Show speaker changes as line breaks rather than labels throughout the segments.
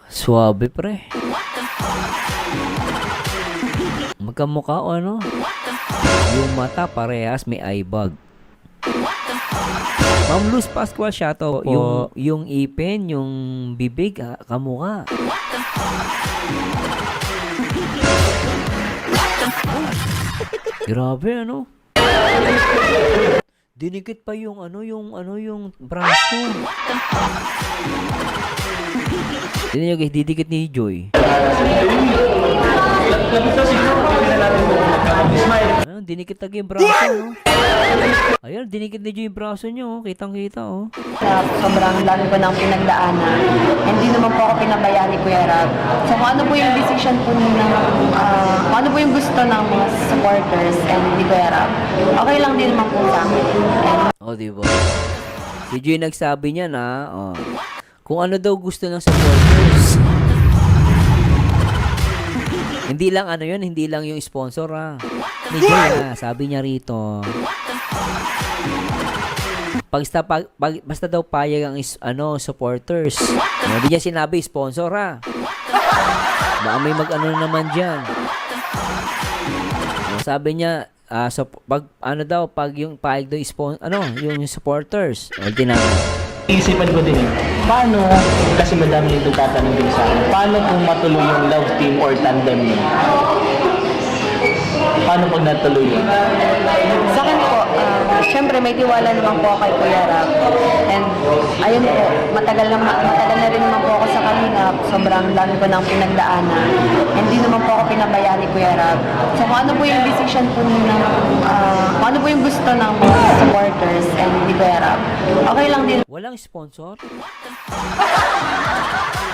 Suwabe, pre. Magkamukha o ano? Yung mata parehas may eye bag. Ma'am Luz Pascual siya to. Yung ipin, yung bibig, kamukha. Grabe, ano? Dinikit pa yung yung braso. Tignan nyo guys, didikit ni Joy. Ayun, dinikit lagi yung braso, no? Ayun, dinikit ni Joy yung braso nyo, kitang-kita, oh.
Sobrang dami ko ng pinagdaanan. Hindi naman po ako pinabayaan ni Kuya Rab. So kung ano po yung decision po kung ano po yung gusto ng mga supporters and ni Kuya Rab, okay lang din naman po sa akin.
Oh, diba? Si Joy nagsabi niya na, kung ano daw gusto ng supporters. Hindi lang hindi lang yung sponsor, Ni Joy, sabi niya rito. Basta daw payag ang supporters. Hindi niya sinabi sponsor, Baka may naman diyan. Sabi niya, pag yung payag daw yung supporters.
Iisipan ko din paano, kasi madami yung tatanong din sa akin, paano kung matuloy yung love team or tandem niyo? Paano pag natuloy yun?
Sa akin po, syempre may tiwala naman po kay Kuya Rab. And ayun po, matagal na rin naman po ako sa Kalingap. Sobrang dami ko ng pinagdaanan. Hindi naman po ako pinabayaan ni Kuya Rab. So kung ano po yung decision po kung ano po yung gusto ng mga supporters and ni Kuya Rab, okay lang din.
Walang sponsor?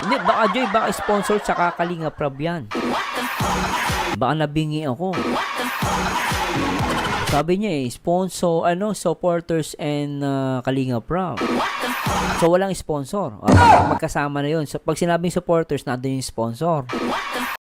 Hindi, baka Joy, baka sponsor sa Kalingap Rab yan. Baka nabingi ako. Sabi niya sponsor, supporters and Kalingap Rab. So, walang sponsor. Magkasama na yun. So, pag sinabing supporters, nandun yung sponsor.